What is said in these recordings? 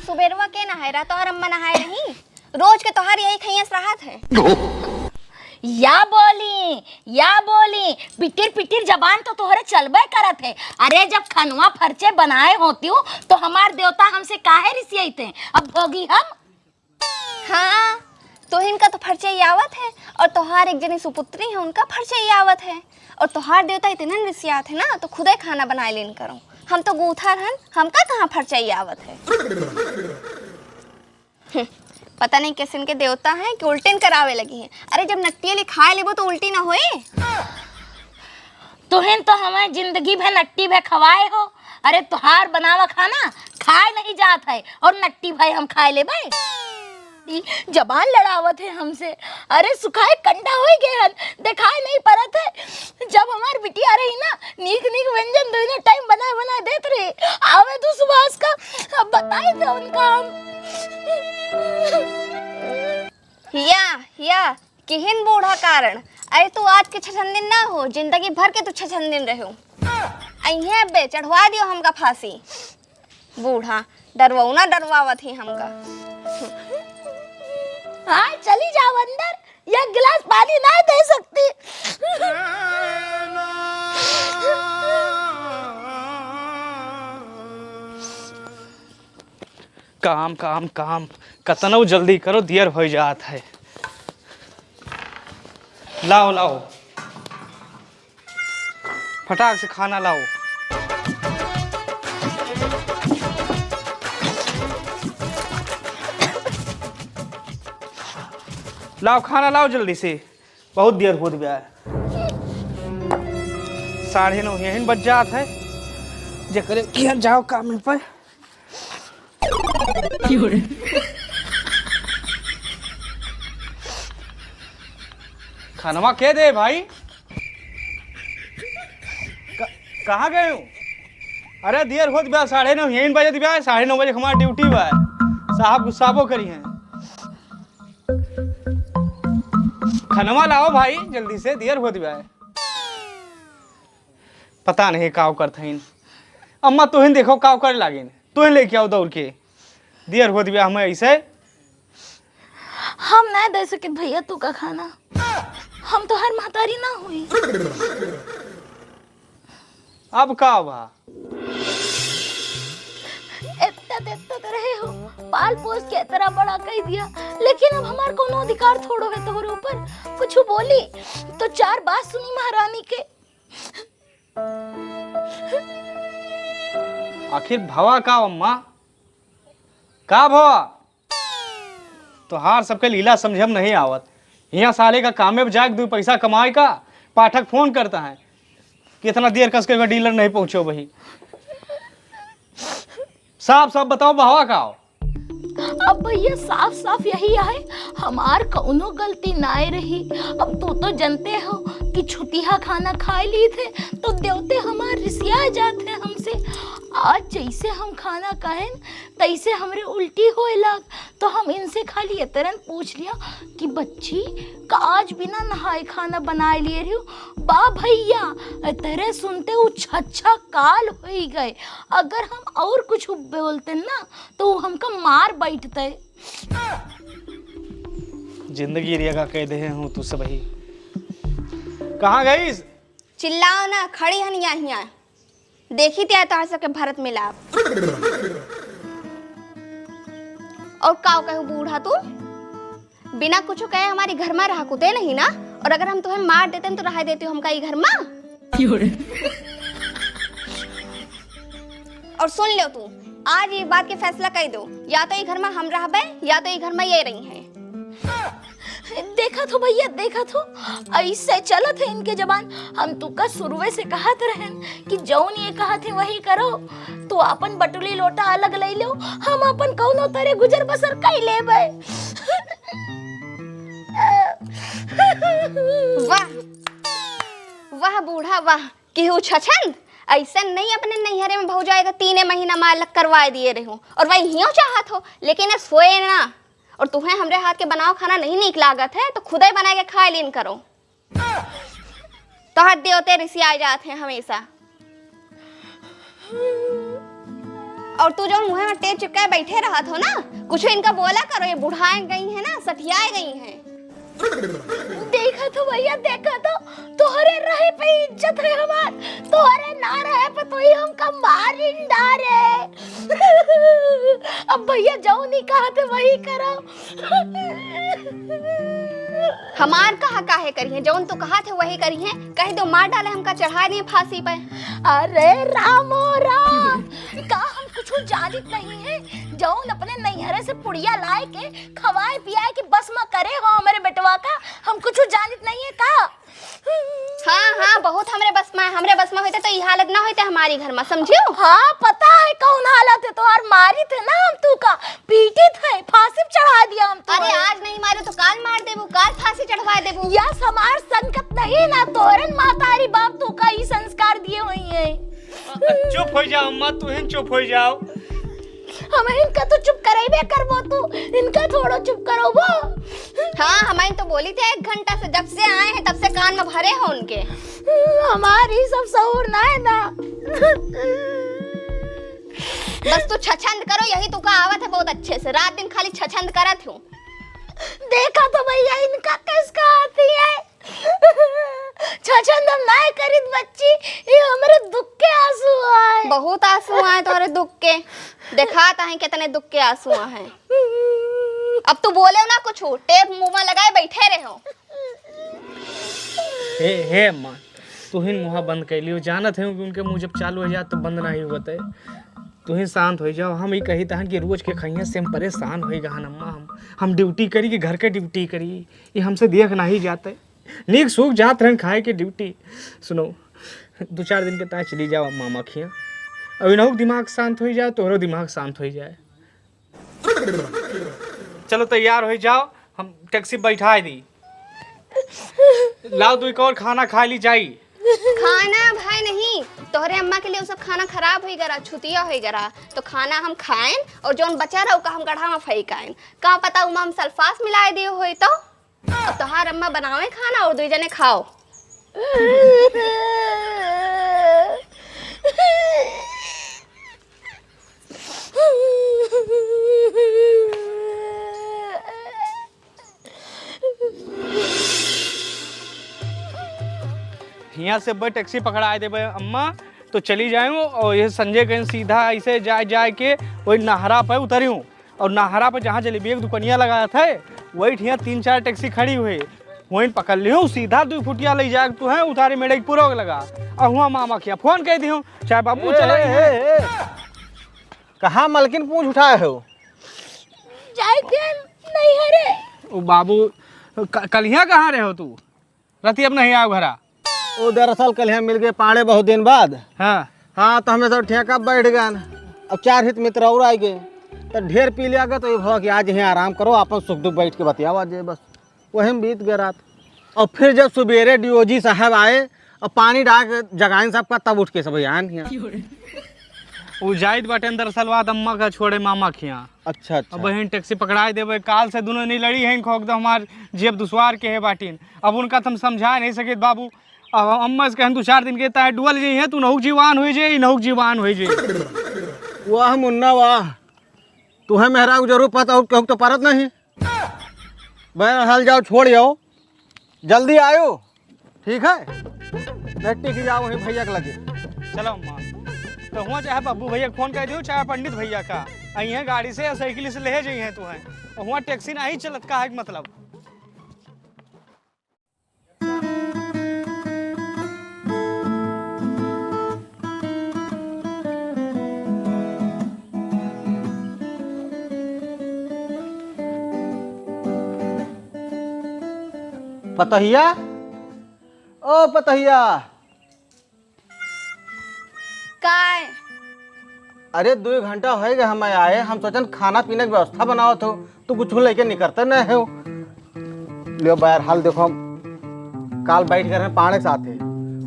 सुबेरवा के नहाए रहा तो अम्मा नहाए नहीं, रोज के तोहार यही खैयस राहत है। या बोली पिटिर पिटिर जबान तो तोहरे चलबे करत है। अरे जब खनवा फरचे बनाए होती हूँ तो हमार देवता हमसे काहे रिसियते, अब भोगी हम। हाँ तो इनका तो फर्चे ही आवत है, और तोहार एक जनी सुपुत्री है उनका फर्चे ही आवत है, और तोहार देवता इतने रिसियात है ना तो खुद ही खाना बनाए लेन करो। हम तो गूथर हन, हमका कहाँ फर्चे ही आवत है। पता नहीं कैसे इनके देवता हैं कि उल्टीन करावे लगी हैं। अरे जब नट्टिया लिखाए लेबो तो उल्टी ना होए। तुहिन तो हमें जिंदगी भर नट्टी भर खवाए हो। अरे तुहार बनावा खाना खाए नहीं जात है और नट्टी भाई हम खाए ले भाई। जबान लड़ावत है हमसे। अरे सुखाए कंडा हो गए हन, दिखाई नहीं पड़त है। जब हमार बिटिया रही ना नीक नीक व्यंजन दोनों टाइम बना देत रहे। आवे तू सुभाष का अब बताए थे उनका हम। या किहिन बूढ़ा कारण। अरे तू आज के छछन दिन ना हो, जिंदगी भर के तू छछन दिन रहो। अइहे बे चढ़वा दियो हमका फांसी। बूढ़ा डरवाउना डरवावत ही हमका। हाँ चली जाओ अंदर, एक गिलास पानी ना दे सकती। काम काम काम कतनो जल्दी करो, देर हो जात है। लाओ लाओ फटाक से खाना लाओ। लाओ खाना लाओ जल्दी से, बहुत देर हो गया है। 9:30 यही बज जात है। जे करे किया जाओ काम पर। खानवा के दे भाई, कहाँ गए हो? अरे देर होत बा, 9:30 यही बजे दिया। 9:30 बजे हमारी ड्यूटी बा। साहब गुस्साबो करी हैं। खनवा लाओ भाई जल्दी से, देर होत बा। पता नहीं काव करत हईन। अम्मा तुहिन देखो काव कर लागिन, तुहिन लेके आओ दौड़ के। देर होत बा हमें ऐसे। हम ना दे सके भैया तू का खाना, हम तो हर महतारी ना हुई। अब का बा? इतना तो रहे हो, पाल पोस के इतना बड़ा कह दिया, लेकिन अब हमार कोनो अधिकार थोड़ो है तोहरे ऊपर। कुछ बोली तो 4 बात सुनी महारानी के। आखिर भवा का अम्मा, का भवा? तोहार सबके लीला समझ हम नहीं आवत। यहाँ साले का काम में जाके 2 पैसा कमाए का। पाठक फोन करता है कि इतना देर कस के डीलर नहीं पहुंचो भाई। साफ साफ बताओ भवा का? अब भैया साफ साफ यही है, हमार कौनो गलती ना रही। अब तू तो जानते हो कि छुटिया खाना खाए ली थे तो देवते हमार रिसिया जाते हमसे। आज जैसे हम खाना खाएं तैसे हमरे उल्टी होए लग, तो हम इनसे खाली इतरन पूछ लिया कि बच्ची का आज बिना नहाए खाना बनाए लिए रही हो। बा भैया तेरे सुनते वो छच्छा काल हो ही गए। अगर हम और कुछ बोलते ना तो वो हमका मार बैठते। जिंदगी रिया कह दे हूँ तू सब ही। कहाँ गई? चिल्लाओ ना, खड़ी हन यहाँ। देखी ते तार सबके भारत मिलाप। और काव कहू बूढ़ा तू बिना कुछ कहे हमारी घर में रहा कुते नहीं ना। और अगर हम तुम्हें मार देते तो रहा देती हो हमका ये घर में। और सुन लो तू, आज ये बात के फैसला कर दो, या तो ये घर में हम रहबे या तो ये घर में ये रही हैं। देखा तो भैया, देखा तो ऐसे चलत है इनके जबान। हम तुका शुरुए से कहत रहन कि जौन ये कहत है वही करो। तो अपन बटुली लोटा अलग ले लो, हम अपन कौनो तरह गुजर बसर कर लेबे। वाह वाह बूढ़ा वाह, केहू छछन ऐसा नहीं अपने नैहरे में भौजाए का 3 महीना में अलग करवा दिए रहे हो। और वही हियो चाहत हो, लेकिन सोए ना। और तुम्हें हमरे हाथ के बनाओ खाना नहीं नीक लागत है तो खुद ही बना के खा लीन करो। तोहर देवते रिसिया जाते हैं हमेशा। और तू जो मुँह में टेप चिपकाए बैठे रहा हो ना, कुछ इनका बोला करो, ये बुढ़ाए गई है ना, सठियाए गई हैं। देखा तो भैया, देखा तो तोहरे रहे पे इज्जत है हमार, तोहरे ना रहे पे तो ही हमका मारी डारे। अब भैया जाओ नहीं कहा थे वही करो। हमार कहा काहे करिए, जौन तो कहा थे वही करिए। कह दो मार डाले हमका, चढ़ा दिए फांसी पे। अरे रामो राम, का हम कुछ जानित नहीं है। जौन अपने नैहरे से पुड़िया लाए के खवाए पियाए के बस में करे हो हमारे बेटवा का, हम कुछ जानित नहीं है का। हाँ हाँ, बहुत हमरे बस में, हमरे बस में होते तो ये हालत ना होते हमारी घर में, समझियो। हाँ पता है कौन हालत है, तो और मारी थे ना हम, तू का पीटी थे, फांसी पे चढ़ा दिया हम। अरे आज नहीं मारे तो काल मार देबू, काल फांसी चढ़वा देबू। या समार संकट नहीं ना, तोरन मातारी बाप तू का ही संस्कार दिए हुई है। चुप हो जाओ अम्मा, तू ही चुप हो जाओ। हम इनका तो चुप करेबे करबो, तू इनका थोड़ा चुप करो वो। हाँ हमारी तो बोली थे 1 घंटा से, जब से आए हैं तब से कान में भरे हो उनके। हमारी सब सहूर ना है ना। बस तू छछंद करो, यही तू का आवत है बहुत अच्छे से, रात दिन खाली छछंद करत हूँ। देखा तो भैया इनका किसका आती है। छछंदम ना करित बच्ची, ये हमारे दुख के आंसू आए। बहुत आंसू आए तोरे दुख के, दिखाता है कितने दुख के आंसू हैं। अब तू बोले ना कुछ, टेप मुंह में लगाए बैठे रहो। हे अम्मा, तू ही मुँह बंद कर लियो। जानत है कि उनके मुँह जब चालू हो जाए तो बंद नहीं होता है। तू ही शांत हो जाओ। हम ही कही तहन कि रोज के खइया से हम परेशान हो गए हन अम्मा। हम ड्यूटी करी कि घर के ड्यूटी करी, ये हमसे देख नहीं जाते। नीक सूख जात रहन खाए के ड्यूटी। सुनो 2-4 दिन के ताय चली जाओ अम्मा मखिया, अब इनहु दिमाग शांत हो जाए, तोहरो दिमाग शांत हो जाए। चलो तैयार हो जाओ, हम टैक्सी बैठा दी। लाओ 2 और खाना खा ली जाई। खाना भाई नहीं, तोहरे अम्मा के लिए वो सब खाना खराब हो गया, छुतिया हो गया, तो खाना हम खाएं और जौन बचा रहा का हम गढ़ा में फेंकाएं। का पता उमा हम सल्फास मिलाए दिए हो तो। अब तोहार अम्मा बनावे खाना और 2 जने खाओ। यहाँ से बस टैक्सी पकड़ा दे अम्मा तो चली जाऊँ, और ये संजय गंज सीधा ऐसे जाए के वही नाहरा पे उतरूँ, और नाहरा पे जहाँ जलेबी एक दुकानिया लगाया था वही ठिया 3-4 टैक्सी खड़ी हुई, वहीं पकड़ लियो, सीधा 2 फुटिया ले जाए तू है उतारे मेरे पूरा लगा। और हुआ मामा किया फोन कह दियो चाहे बाबू चले। कहाँ मलकिन पूछ उठाए हो? जाए नहीं हरे ओ बाबू कलिया कहाँ रहे हो तू? रति अब नहीं आओ घरा? वो दरअसल कल यहाँ मिल गए पाड़े बहुत दिन बाद। हाँ तो हमें सब ठेका बैठ गए। अब 4 हित मित्र और आ गए, तो ढेर पी लिया गया, तो ये भाव कि आज यहाँ आराम करो, अपन सुख दुख बैठ के बतियाओ आज। बस वही में बीत गया रात। और फिर जब सवेरे डीओजी साहब आए और पानी डाल के जगाइन साहब का, तब उठ के सब आन यहाँ। उजाइद बाटे दरअसल बात अम्मा का छोड़े मामा खिया। अच्छा अब बहन टैक्सी पकड़ा देवे, काल से दोनों नहीं लड़ी हैं, खोक दो हमार जेब दुश्वार के है बाटीन। अब उनका तुम समझा नहीं सके बाबू। अब अम्मा से कहन 2-4 दिन के ताय डुअल जी है, तू नहुक जीवान हो जाए, नहुक जीवान हो जाए। वाह मुन्ना वाह, तुम्हें मेहरा को जरूर पता हो, कहूँ तो परत नहीं। बहरहाल जाओ, छोड़ जाओ, जल्दी आयो, ठीक है? नहीं टिक जाओ वहीं भैया के लगे। चलो अम्मा, तो हुआ चाहे बब्बू भैया फोन कर दियो, चाहे पंडित भैया का आई है गाड़ी से या साइकिल से ले जाइए तू है, और हुआ टैक्सी नहीं चलत का है मतलब। पतहिया, ओ पतहिया। काय अरे 2 घंटा हो गए हम आए, हम सोचन खाना पीने की व्यवस्था बनाओ तो तू कुछ लेके निकलते नहीं हो। लियो बहरहाल देखो, काल बैठ कर पाने से आते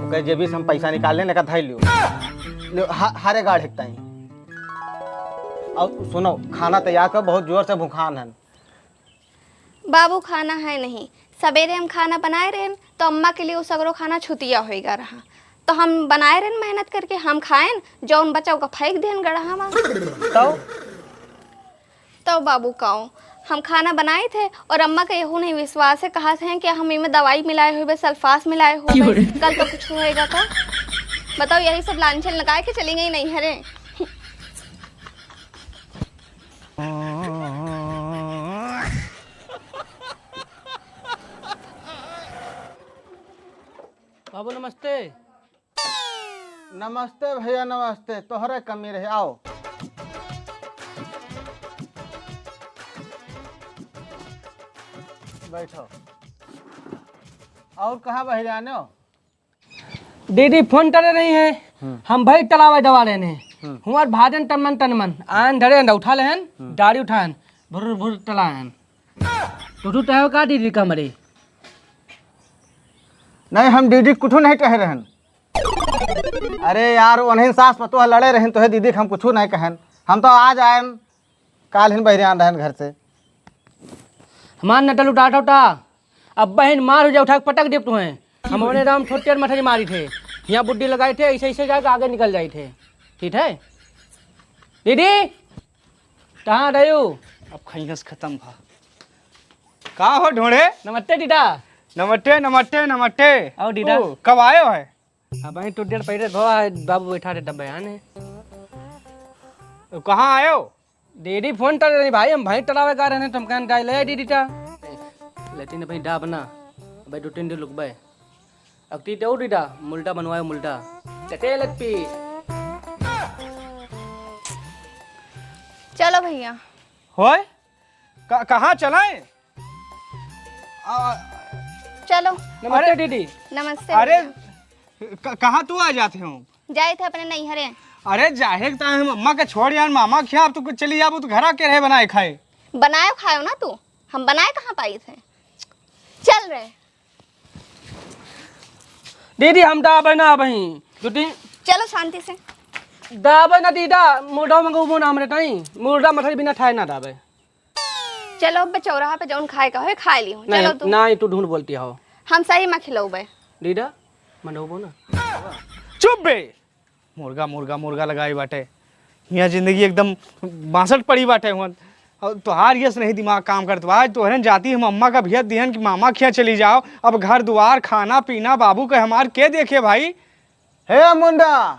कहे जेबी से हम पैसा निकालने ने का धाई लियो हारे गाढ़ एकता ही। और सुनो, खाना तैयार कर, बहुत जोर से भूखान है। बाबू खाना है नहीं, सवेरे हम खाना बनाए रहे, तो अम्मा के लिए वो सगरो खाना छुतिया होएगा रहा। तो हम बनाए रहन मेहनत करके, हम खाएन जौन बचा का फेंक देन गड़ा हम। तो बाबू काओ हम खाना बनाए थे और अम्मा का यहू नहीं विश्वास है, कहा थे कि हम इनमें दवाई मिलाए हुए, सल्फास मिलाए हुए, कल तो कुछ होएगा का। बताओ यही सब लांछन लगा के चली गई नहीं हरे। बाबू नमस्ते। नमस्ते भैया नमस्ते। तोहरे कमी रहे, आओ। बैठो। और कहाँ बहिराने हो? दीदी फोन करे रही है, हम भाई तलावा दवा लेने हमार भाजन तनमन तनमन आन धरे उठा लेहन, दाढ़ी उठान भुर भुर तलाहन। तो तय का दीदी कमरे? नहीं, हम दीदी कुछ नहीं कह रहन। अरे यार उन्हें सास पतोह लड़े रहन तो है दीदी हम कुछ नहीं कहन। हम तो आज आयन, काल हिन बहरियान रहन घर से। हमार नटल उठा उठा अब बहन मार हो जाए, उठा के पटक दे तू है। हम अपने राम छोटे मठरी मारी थे, यहाँ बुड्ढी लगाए थे, ऐसे ऐसे जाकर आगे निकल जाए थे। ठीक है दीदी कहाँ रहे हो? अब खैंगस खत्म भा। का हो ढोड़े? नमस्ते दीदा। नमस्ते नमस्ते नमस्ते। आओ दीदा। ओ, कब आए हो है? अब वहीं तो देर पहले भवा बाबू बैठा थे तब बयान तो कहाँ आए हो? दीदी फोन कर रही भाई, हम भाई तलावे का रहे तुम कहन गाय ले दीदी ता लेती ने भाई डा बना भाई 2-3 दिन लुक भाई अक्ति तो दीदा मुल्टा बनवाए मुल्टा चटे लपी। चलो भैया। होय कहाँ चलाए? चलो। नमस्ते दीदी। नमस्ते। अरे भैया। कहाँ तू आ जाते हो? जाए थे अपने नहीं हरे। अरे जाहिर ता हम अम्मा के छोड़ यार, मामा खिया अब तू चली जाबू तो घर आके रहे बनाए खाए। बनाए खाओ ना तू, हम बनाए कहाँ पाई थे। चल रहे दीदी हम दाबे ना भाई 2-3 चलो शांति से। दाबे ना दीदा मुर्दा मंगो मो नाम रे ताई मुर्दा मठरी बिना ठाए ना दाबे। चलो अब चौराहा पे जौन खाए का हो खाए ली हूँ। चलो तू। नहीं तू ढूंढ बोलती हो। हम सही में खिलौबे। दीदा मनोबो ना। चुप बे। मुर्गा मुर्गा मुर्गा लगाई बाटे, यहाँ जिंदगी एकदम 62 पड़ी बाटे हुआ। और तोहार यस नहीं दिमाग काम करता। आज तोहरन जाती हम अम्मा का भियत दिहन कि मामा खिया चली जाओ। अब घर द्वार खाना पीना बाबू के हमार के देखे भाई। हे मुंडा,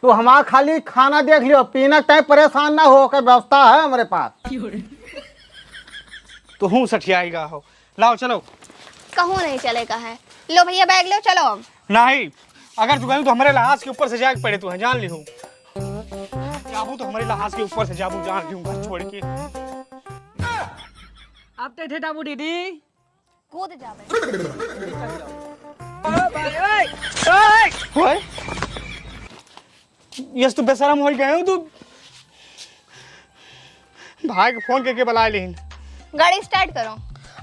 तू हमार खाली खाना देख लियो, पीना तय परेशान ना हो, के व्यवस्था है हमारे पास। तो हूँ सठियाईगा हो। लाओ चलो। कहूँ नहीं चलेगा है। लो भैया बैग लो, चलो अब। नहीं, अगर तू गई तो हमारे लहाज के ऊपर से जाके पड़े तू है, जान ली हूँ। जाबू तो हमारे लहाज के ऊपर से जाबू, जान ली हूँ घर छोड़ के। आप थे दाबू दीदी कूद जाबे। ओए यस तू बेशरम हो गए हो तू। भाई को फोन करके बुला लेन। गाड़ी स्टार्ट करो।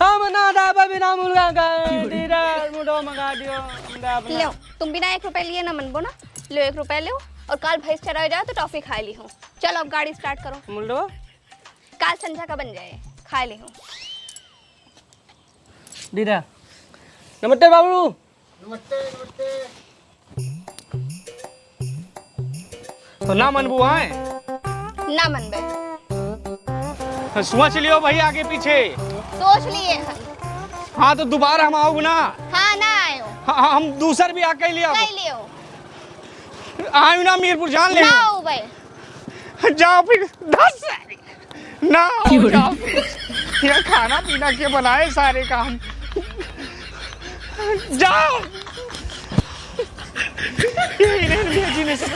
हम ना दाबा बिना मुर्गा का दीदा मुर्गा मंगा दियो। लो तुम बिना 1 रुपए लिए ना मनबो ना। लो 1 रुपए लो और काल भैंस चराए जाओ तो टॉफी खा ली हूँ। चलो अब गाड़ी स्टार्ट करो। मुर्गा काल संझा का बन जाए, खा ली हूँ। दीदा नमस्ते बाबू। नमस्ते नमस्ते। तो ना मनबू आए ना मनबे। सुआ चलियो भाई आगे पीछे। सोच लिए हम। हाँ तो दोबारा हम आओगे ना। हाँ ना आयो। हाँ हम दूसर भी आके लिया नहीं लियो। आयु ना मीरपुर जान ले। ना आओ भाई। जाओ फिर 10 ना आओ, जाओ ये खाना पीना के बनाए सारे काम। जाओ। ये भेजी नहीं से